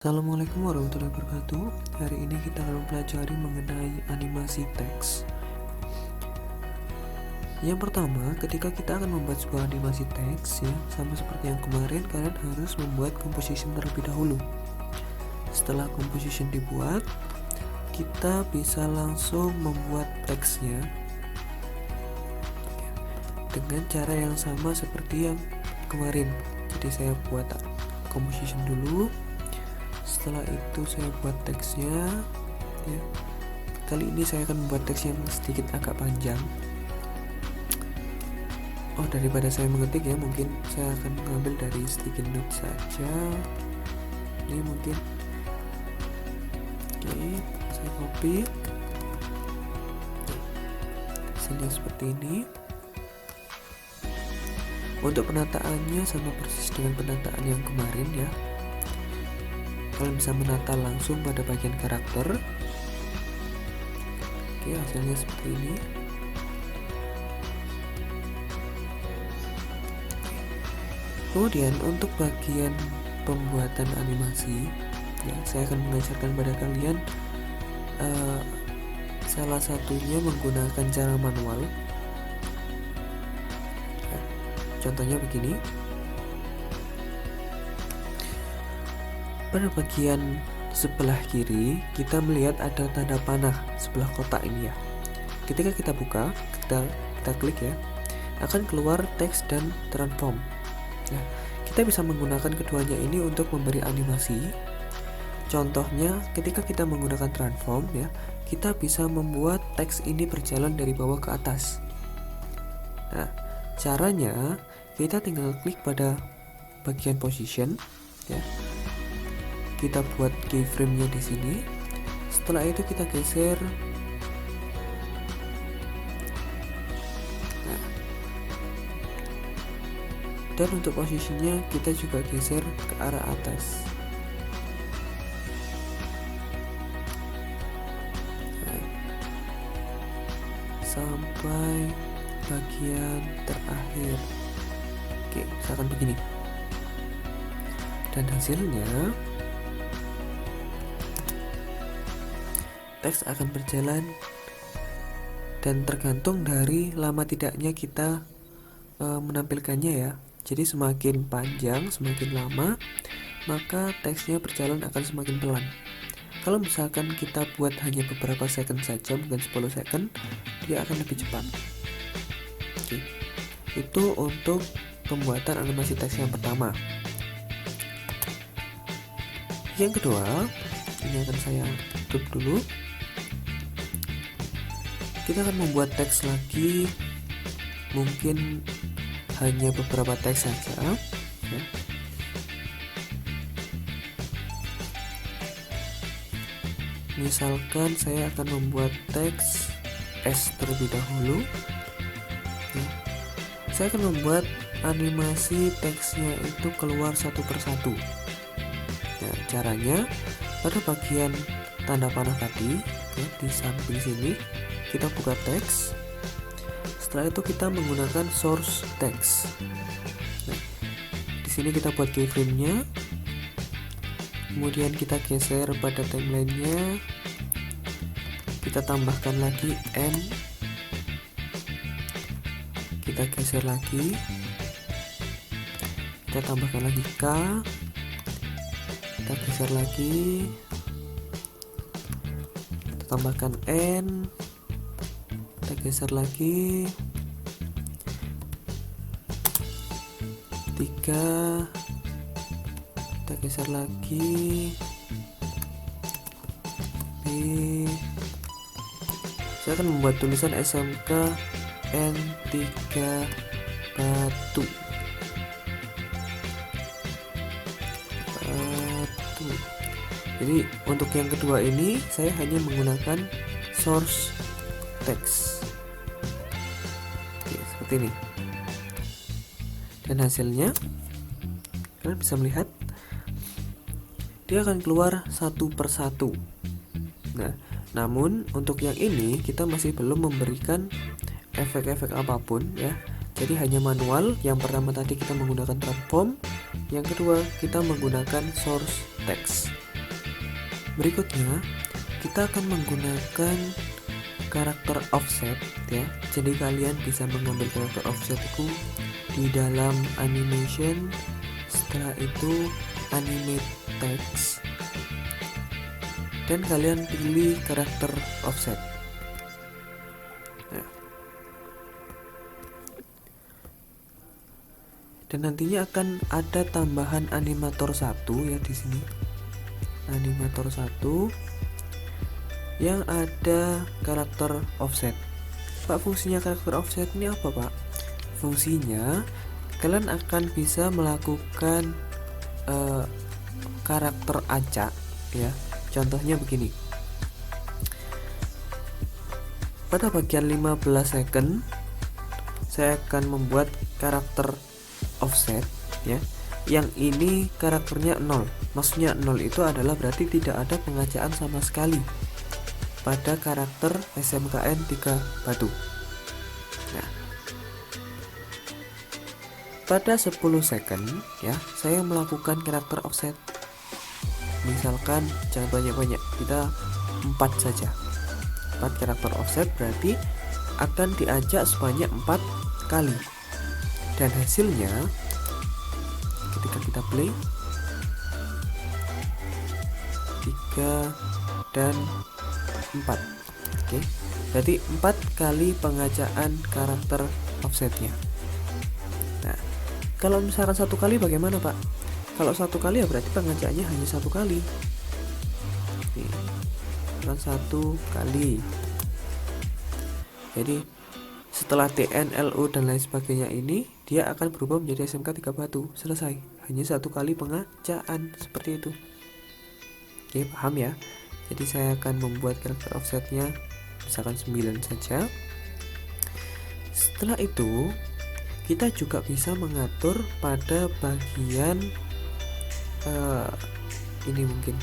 Assalamualaikum warahmatullahi wabarakatuh. Hari ini kita akan mempelajari mengenai animasi teks. Yang pertama, ketika kita akan membuat sebuah animasi teks, ya, sama seperti yang kemarin, kalian harus membuat composition terlebih dahulu. Setelah composition dibuat, kita bisa langsung membuat teksnya dengan cara yang sama seperti yang kemarin. Jadi saya buat composition dulu. Setelah itu saya buat teksnya, ya. Kali ini saya akan membuat teks yang sedikit agak panjang. Daripada saya mengetik, ya, mungkin saya akan mengambil dari sticky note saja. Ini mungkin, oke, saya copy. Hasilnya seperti ini. Untuk penataannya sama persis dengan penataan yang kemarin, ya. Kalian bisa menata langsung pada bagian karakter. Oke, hasilnya seperti ini. Kemudian untuk bagian pembuatan animasi, ya, saya akan mengajarkan pada kalian salah satunya menggunakan cara manual. Ya, contohnya begini. Pada bagian sebelah kiri kita melihat ada tanda panah sebelah kotak ini, ya. Ketika kita buka, kita klik, ya, akan keluar teks dan transform. Nah, kita bisa menggunakan keduanya ini untuk memberi animasi. Contohnya, ketika kita menggunakan transform, ya, kita bisa membuat teks ini berjalan dari bawah ke atas. Nah, caranya kita tinggal klik pada bagian position, ya. Kita buat keyframe-nya di sini. Setelah itu kita geser. Dan untuk posisinya kita juga geser ke arah atas. Sampai bagian terakhir. Oke, misalkan begini. Dan hasilnya teks akan berjalan dan tergantung dari lama tidaknya kita menampilkannya, ya. Jadi semakin panjang, semakin lama, maka teksnya berjalan akan semakin pelan. Kalau misalkan kita buat hanya beberapa second saja, mungkin 10 second, dia akan lebih cepat. Oke. Itu untuk pembuatan animasi teks yang pertama. Yang kedua, ini akan saya tutup dulu. Kita akan membuat teks lagi, mungkin hanya beberapa teks saja, ya. Misalkan saya akan membuat teks S terlebih dahulu, ya. Saya akan membuat animasi teksnya itu keluar satu persatu. Ya, caranya pada bagian tanda panah tadi, ya, di samping sini kita buka teks. Setelah itu kita menggunakan source text. Nah, di sini kita buat keyframe-nya. Kemudian kita geser pada timeline-nya. Kita tambahkan lagi N. Kita geser lagi. Kita tambahkan lagi K. Kita geser lagi. Kita tambahkan N. Kita geser lagi. 3. Kita geser lagi. B. Saya akan membuat tulisan SMK N3 Batu. Jadi untuk yang kedua ini saya hanya menggunakan source text. Oke, seperti ini. Dan hasilnya kalian bisa melihat dia akan keluar satu persatu. Nah, namun untuk yang ini kita masih belum memberikan efek-efek apapun, ya. Jadi hanya manual. Yang pertama tadi kita menggunakan transform, yang kedua kita menggunakan source text. Berikutnya, kita akan menggunakan karakter offset ya. Jadi kalian bisa mengambil karakter offset itu di dalam animation, setelah itu animate text, dan kalian pilih karakter offset. Nah, dan nantinya akan ada tambahan animator 1 ya di sini. Animator 1 yang ada karakter offset. Pak, fungsinya karakter offset ini apa, Pak? Fungsinya kalian akan bisa melakukan karakter acak ya. Contohnya begini. Pada bagian 15 second saya akan membuat karakter offset ya. Yang ini karakternya 0. Maksudnya 0 itu adalah berarti tidak ada pengacaan sama sekali pada karakter SMKN 3 Batu. Nah, pada 10 second ya, saya melakukan karakter offset. Misalkan jangan banyak-banyak, kita 4 saja. 4 karakter offset berarti akan diajak sebanyak 4 kali. Dan hasilnya ketika kita play 3 dan 4. Oke. Berarti 4 kali pengacaan karakter offsetnya. Nah, kalau misalkan 1 kali bagaimana, Pak? Kalau 1 kali ya berarti pengacaannya hanya 1 kali. Nih, kan 1 kali. Jadi setelah TN, LO dan lain sebagainya ini, dia akan berubah menjadi SMK 3 Batu. Selesai. Hanya 1 kali pengacaan seperti itu. Oke, paham ya? Jadi saya akan membuat karakter offsetnya misalkan 9 saja. Setelah itu kita juga bisa mengatur pada bagian ini mungkin.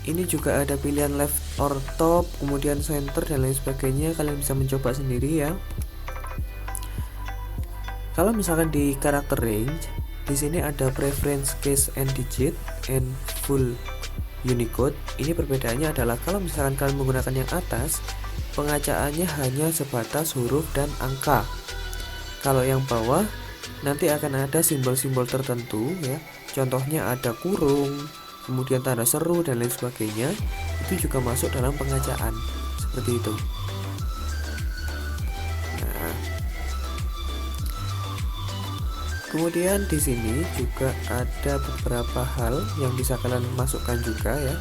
Ini juga ada pilihan left or top, kemudian center dan lain sebagainya. Kalian bisa mencoba sendiri ya. Kalau misalkan di karakter range, di sini ada preference case and digit and full Unicode. Ini perbedaannya adalah kalau misalkan kalian menggunakan yang atas, pengacaannya hanya sebatas huruf dan angka. Kalau yang bawah nanti akan ada simbol-simbol tertentu ya. Contohnya ada kurung, kemudian tanda seru dan lain sebagainya. Itu juga masuk dalam pengacaan seperti itu. Nah, kemudian di sini juga ada beberapa hal yang bisa kalian masukkan juga ya.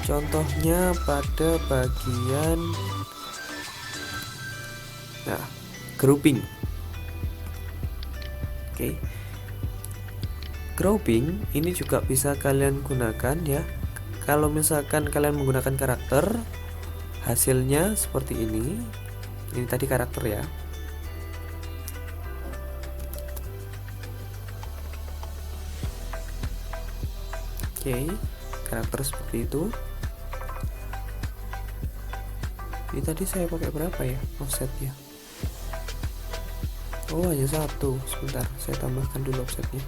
Contohnya pada bagian grouping. Oke. Grouping ini juga bisa kalian gunakan ya. Kalau misalkan kalian menggunakan karakter, hasilnya seperti ini. Ini tadi karakter ya. Oke, karakter seperti itu. Ini tadi saya pakai berapa ya offsetnya? Oh, hanya 1. Sebentar, saya tambahkan dulu offsetnya.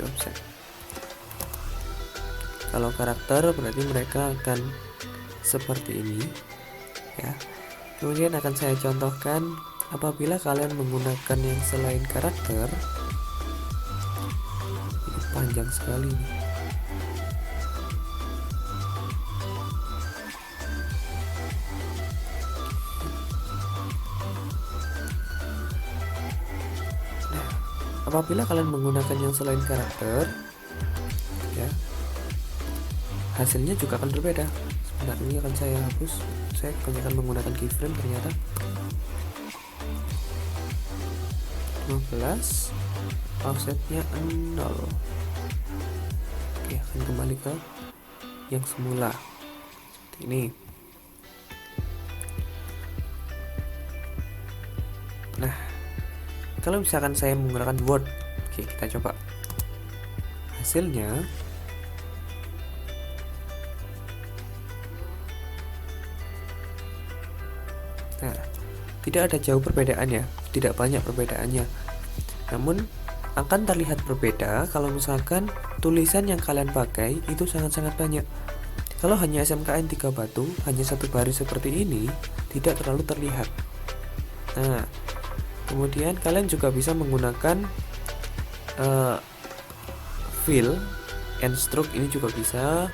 Offset. Kalau karakter berarti mereka akan seperti ini ya. Kemudian akan saya contohkan apabila kalian menggunakan yang selain karakter. Ini panjang sekali nih. Apabila kalian menggunakan yang selain karakter ya, hasilnya juga akan berbeda. Sebentar, ini akan saya hapus. Saya kebanyakan menggunakan keyframe ternyata. 15, offsetnya 0. Oke, akan kembali ke yang semula seperti ini. Nah, kalau misalkan saya menggunakan Word, oke, kita coba. Hasilnya tidak ada jauh perbedaannya, tidak banyak perbedaannya. Namun akan terlihat berbeda kalau misalkan tulisan yang kalian pakai itu sangat-sangat banyak. Kalau hanya SMKN 3 batu, hanya satu baris seperti ini, tidak terlalu terlihat. Nah, kemudian kalian juga bisa menggunakan fill and stroke, ini juga bisa.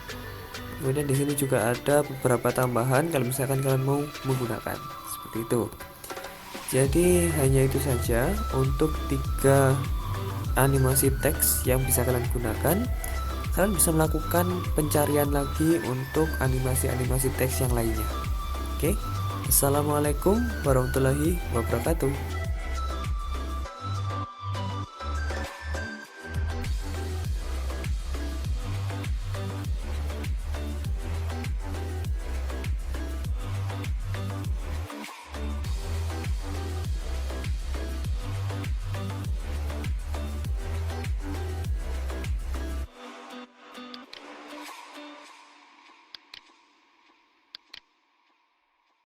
Kemudian di sini juga ada beberapa tambahan kalau misalkan kalian mau menggunakan seperti itu. Jadi hanya itu saja untuk 3 animasi teks yang bisa kalian gunakan. Kalian bisa melakukan pencarian lagi untuk animasi-animasi teks yang lainnya. Oke, Assalamualaikum warahmatullahi wabarakatuh.